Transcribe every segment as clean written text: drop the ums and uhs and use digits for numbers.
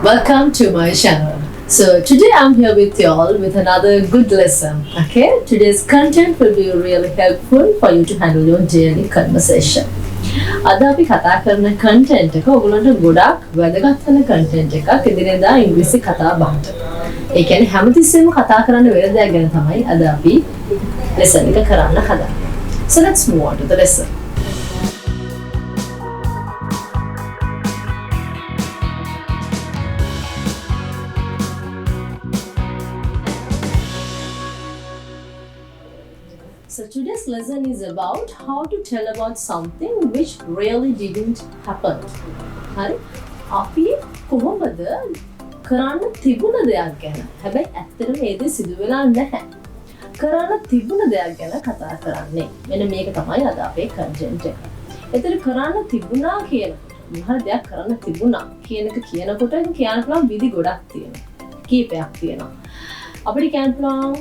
Welcome to my channel. So today I'm here with you all with another good lesson. Okay, today's content will be really helpful for you to handle your daily conversation. අද අපි කතා කරන content එක ඔයගොල්ලන්ට ගොඩක් වැදගත් වෙන content එකක් ඉදිරියදා ඉංග්‍රීසි කතා බහට. ඒ කියන්නේ හැමතිස්සෙම කතා කරන්න වෙන දෙයක් ගැන තමයි අද අපි lesson එක කරන්න හදන්නේ. So let's move on to the lesson. So today's lesson is about how to tell about something which really didn't happen. හරි? අපි කොහොමද කරන්න තිබුණ දෙයක් ගැන. හැබැයි ඇත්තටම ඒ දේ සිදු වෙලා නැහැ. කරන්න තිබුණ දෙයක් ගැන කතා කරන්නේ. මෙන්න මේක තමයි අද අපේ content එක. ඒතර කරන්න තිබුණා කියනකොට මොහොත දෙයක් කරන්න තිබුණා කියන එක කියනකොට කියන්න පුළුවන් විදි ගොඩක් තියෙනවා. කීපයක් තියෙනවා. අපිට කියන්න පුළුවන්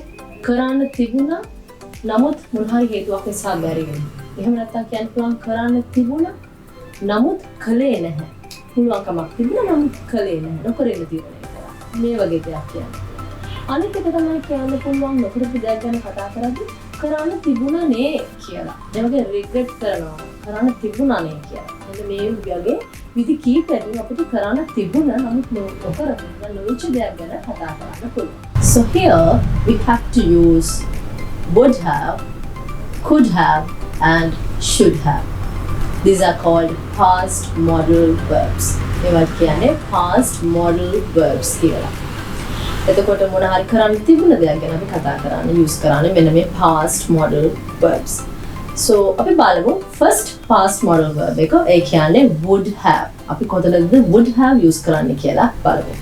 කරන්න තිබුණා නමුත් මොන හරි හේතුවක් නිසා බැරි වෙනවා. එහෙම නැත්නම් කියන්න පුළුවන් කරන්න තිබුණා නමුත් කළේ නැහැ. පුළුවන්කමක් තිබුණා නමුත් කළේ නැහැ. නොකරෙන්න තිබුණේ කියලා. මේ වගේ දෙයක් කියන්නේ. අනිත් එක තමයි කියන්න පුළුවන් නොකරපු දෙයක් ගැන කතා කරද්දී කරන්න තිබුණානේ කියලා. ඒ වගේ රිග්‍රෙට් කරනවා. කරන්න තිබුණානේ කියලා. එතන මේ වගේ විදි කීපයකින් අපිට කරන්න තිබුණා නමුත් නොකරපු නොවිච්ච දෙයක් ගැන කතා කරන්න පුළුවන්. So here we have to use would have, could have and should have. These are called past modal verbs. ඒවත් කියන්නේ past modal verbs කියලා. එතකොට මොන හරි කරන්න තිබුණ දෙයක් ගැන අපි කතා කරන්නේ use කරන්නේ මෙන්න මේ past modal verbs. So අපි බලමු first past modal verb එක. ඒ කියන්නේ would have. අපි කොතනද would have use කරන්නේ කියලා බලමු.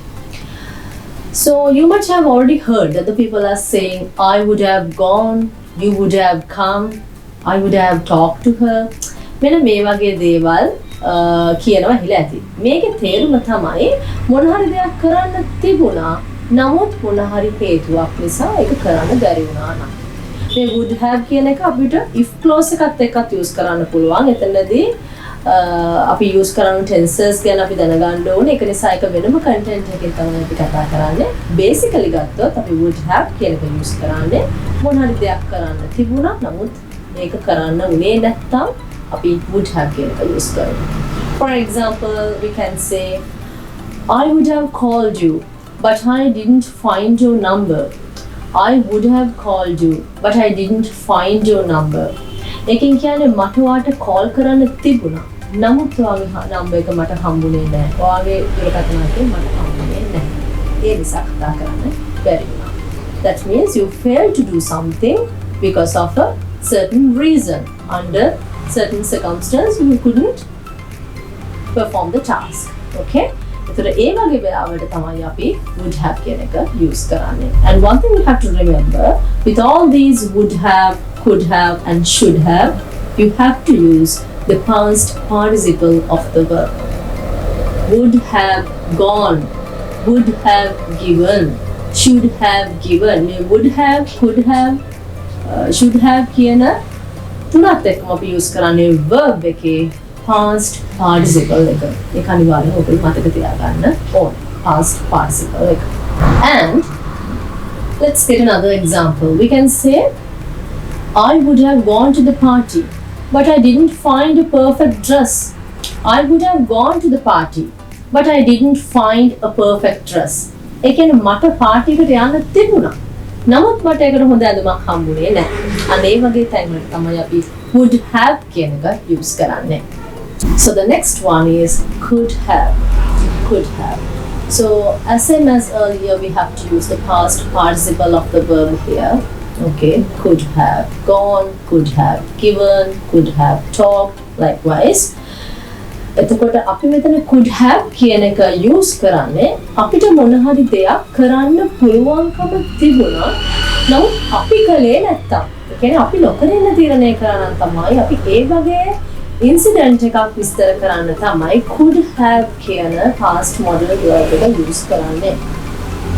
So you might have already heard that the people are saying, I would have gone, you would have come, I would have talked to her. මෙන්න මේ වගේ දේවල් කියනවා හිලා ඇති. මේකේ තේරුම තමයි මොන හරි දෙයක් කරන්න තිබුණා නමුත් මොන හරි හේතුවක් නිසා ඒක කරන්න බැරි වුණා නම්. මේ would have කියන එක අපිට if clause එකත් එක්කත් use කරන්න පුළුවන්. එතනදී අපි use කරන tenses ගැන අපි දැනගන්න ඕනේ. ඒක නිසා එක වෙනම content එකකින් තමයි අපි කතා කරන්නේ. Basically ගත්තොත් අපි would have කියන එක use කරන්නේ මොන හරි දෙයක් කරන්න තිබුණා නමුත් ඒක කරන්න උනේ නැත්තම් අපි would have කියන එක use කරනවා. For example, we can say I would have called you but I didn't find your number. I would have called you but I didn't find your number. ඒකෙන් කියන්නේ මට ඔයාට call කරන්න තිබුණා. නමුත් ඔයාගේ නම්බර් එක මට හම්බුනේ නැහැ. ඔයාගේ දුරකථන අංකය මට හම්බුනේ නැහැ. ඒ නිසා කතා කරන්න බැරි වුණා. That means you failed to do something because of a certain reason. Under certain circumstance you couldn't perform the task. Okay? එතකොට ඒ වගේ වෙලාවට තමයි අපි would have කියන එක use කරන්නේ. And one thing you have to remember with all these would have, could have and should have, you have to use the past participle of the verb. Would have gone, would have given, should have given. Would have, could have, should have කියන තුනත් එක්කම අපි use කරන්නේ verb එකේ past participle එක. ඒක අනිවාර්යයෙන් ඔබට මතක තියාගන්න ඕනේ. Past participle එක. And let's get another example. We can say I would have gone to the party but I didn't find a perfect dress. I would have gone to the party but I didn't find a perfect dress. ඒ කියන්නේ මට party එකට යන්න තිබුණා. නමුත් මට ඒකට හොඳ ඇඳුමක් හම්බුනේ නැහැ. අන්න ඒ වගේ තැන් වලට තමයි අපි would have කියන එක use කරන්නේ. So the next one is could have. Could have. So as same as earlier, we have to use the past participle of the verb here. Okay, could have gone, could have given, could have talked. Likewise, එතකොට අපි මෙතන could have කියන එක use කරන්නේ අපිට මොන හරි දෙයක් කරන්න පුළුවන්කම තිබුණා නමුත් අපි කළේ නැත්තම්. ඒ කියන්නේ අපි නොකරන තීරණය කරනවා තමයි අපි ඒ වගේ incident එකක් විස්තර කරන්න තමයි could have කියන past modal verb එක use කරන්නේ.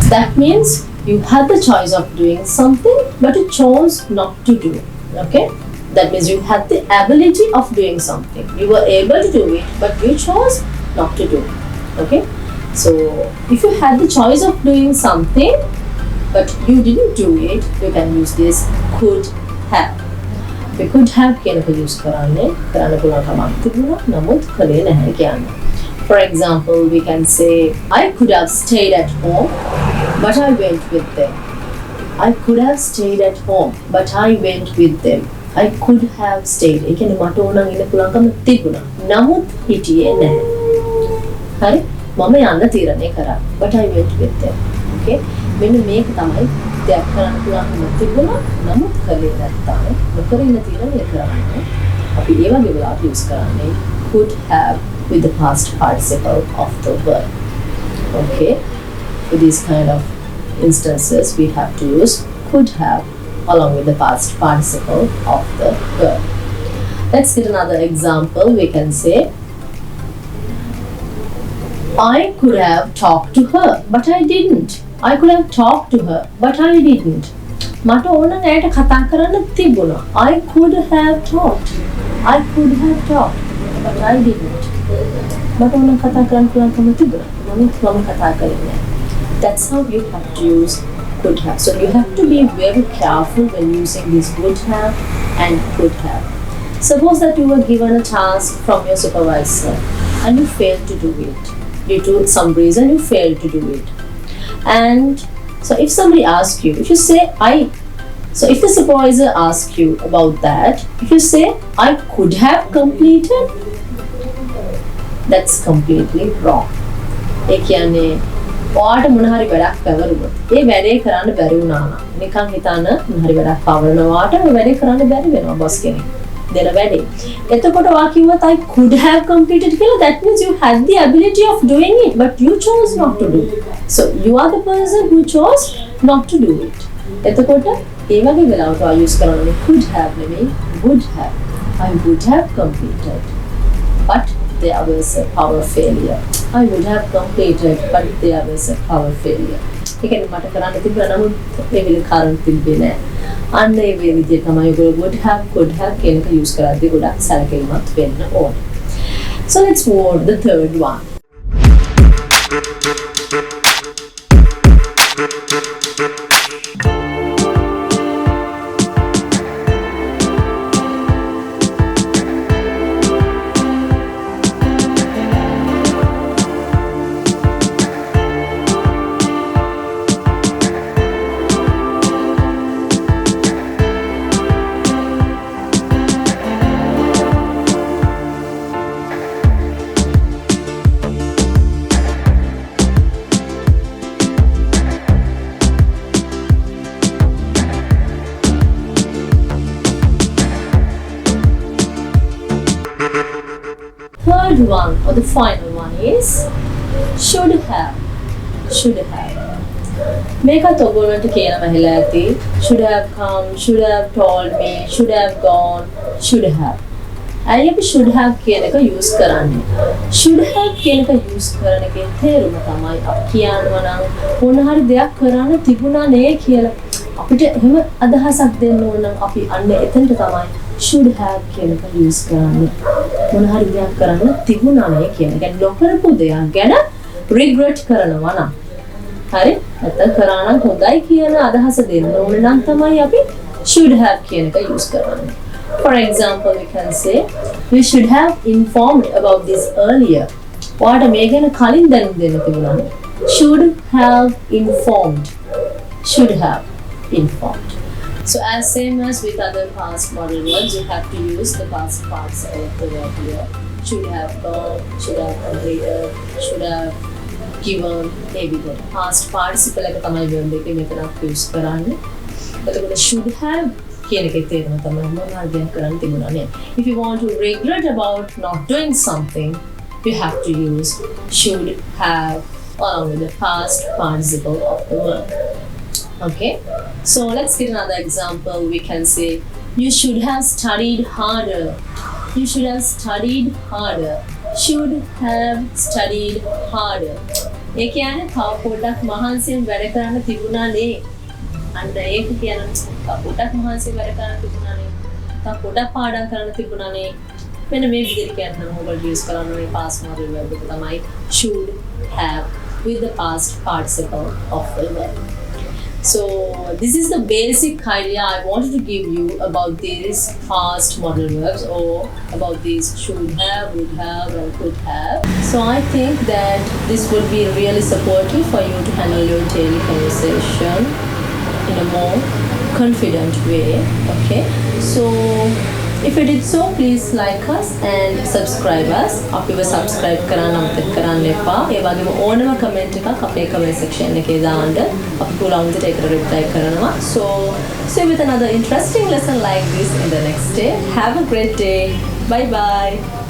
That means you had the choice of doing something but you chose not to do. Okay? That means you had the ability of doing something. You were able to do it but you chose not to do it. Okay? So if you had the choice of doing something but you didn't do it, you can use this could have. We could have කියන එක use කරන්නේ කරන්න පුළුවන් කමක් තිබුණා නමුත් කලේ නැහැ කියන්නේ. For example, we can say I could have stayed at home but I went with them. I could have stayed at home but I went with them. I could have stayed. ඒ කියන්නේ මට ඕන නම් ඉන්න පුළුවන්කම තිබුණා. නමුත් හිටියේ නැහැ. හරි? මම යන්න තීරණය කරා. But I went with them. Okay? මෙන්න මේක තමයි දෙයක් කරන්න පුළුවන්කම තිබුණා. නමුත් කලේ නැත්නම් නොකර ඉන්න තීරණය කරන්නේ. අපි ඒ වගේ වෙලාවට use කරන්නේ could have with the past participle of the verb. Okay? For these kind of instances, we have to use could have along with the past participle of the verb. Let's get another example. We can say, I could have talked to her, but I didn't. I could have talked to her, but I didn't. මට ඕන නෑට කතා කරන්න තිබුණා. I could have talked. I could have talked, but I didn't. මට ඕන කතා කරන්න පුළුවන්කම තිබුණා. නමුත් මම කතා කරේ නෑ. That's how you have to use could have. So you have to be very careful when using this would have and could have. Suppose that you were given a task from your supervisor and you failed to do it. Due to some reason you failed to do it. And so if somebody asks you, if you say if the supervisor asks you about that, if you say I could have completed, that's completely wrong. ඒ කියන්නේ ඔයාට මොන හරි වැඩක් පැවරුණොත් ඒ වැඩේ කරන්න බැරි වුණා නම් නිකන් හිතන්න මොන හරි වැඩක් පවරනවාට ඒ වැඩේ කරන්න බැරි වෙනවා බොස් කෙනෙක් දෙන වැඩේ. එතකොට ඔයා කිව්වත් I could have completed කියලා, that means you had the ability of doing it but you chose not to do it. So you are the person who chose not to do it. එතකොට ඒ වගේ වෙලාවට ඔයා use කරන්නේ could have නෙමෙයි would have. I would have completed but there was a power failure. I would have completed but there was a power failure. ඒ කියන්නේ මට කරන්න තිබුණා නමුත් ඒ වෙලේ කාරණා තිබ්බේ නැහැ. අන්න ඒ විදිහට තමයි ඔයගොල්ලෝ would have could have කියන එක use කරද්දී ගොඩක් සැලකිලිමත් වෙන්න ඕනේ. So let's move on to the third one. Third one or the final one is should have. Should have. මේකත් ඔයගොල්ලන්ට කියනම ඇහිලා ඇති. Should have come, should have told me, should have gone, should have. ඇයි අපි should have කියන එක use කරන්නේ? Should have කියන එක use කරන එකේ තේරුම තමයි අපි කියනවා නම් මොන හරි දෙයක් කරන්න තිබුණා නේ කියලා. අපිට එහෙම අදහසක් දෙන්න ඕන නම් අපි අන්න එතනට තමයි should have කියන එක use කරන්නේ. මොන හරි දෙයක් කරන්න තිබුණා නේ කියන එක. නොකරපු දෙයක් ගැන regret කරනවා නම්. හරි? නැත්නම් කරා නම් හොඳයි කියන අදහස දෙන්න ඕනේ නම් තමයි අපි should have කියන එක use කරන්නේ. For example, we can say we should have informed about this earlier. ඔයාට මේ ගැන කලින් දැනුම් දෙන්න තිබුණා. Should have informed. Should have informed. So as same as with other past model verbs, you have to use the past participle of the verb here. Should have gone, should have completed, should have given, maybe the past participle එක තමයි verb එකේ මෙතනක් use කරන්නේ. එතකොට should have කියන එකේ තේරුම තමයි මොනවද කරන්න තිබුණා නේ. If you want to regret about not doing something, you have to use should have along with the past participle of the verb. Okay, so let's get another example. We can say you should have studied harder. You should have studied harder. Should have studied harder. ඒ කියන්නේ තව පොඩ්ඩක් මහන්සියෙන් වැඩ කරන්න තිබුණා නේ. අන්න ඒක කියන පොඩ්ඩක් මහන්සියෙන් වැඩ කරන්න තිබුණා නේ. තව පොඩ්ඩක් පාඩම් කරන්න තිබුණා නේ. මෙන්න මේ විදිහට කියන්න ඕගොල්ලෝ use කරන්න ඕනේ past model verb එක තමයි should have with the past participle of the verb. So this is the basic idea I wanted to give you about these past modal verbs, or about these should have, would have, and could have. So I think that this would be really supportive for you to handle your daily conversation in a more confident way. Okay, so if you did so, please like us and subscribe us. අපිව subscribe කරන්න අමතක කරන්න එපා. ඒ වගේම ඕනම comment එකක් අපේ comment section එකේ දාන්න. අපි පුළුවන් විදිහට ඒකට reply කරනවා. So see you with another interesting lesson like this in the next day. Have a great day. Bye bye.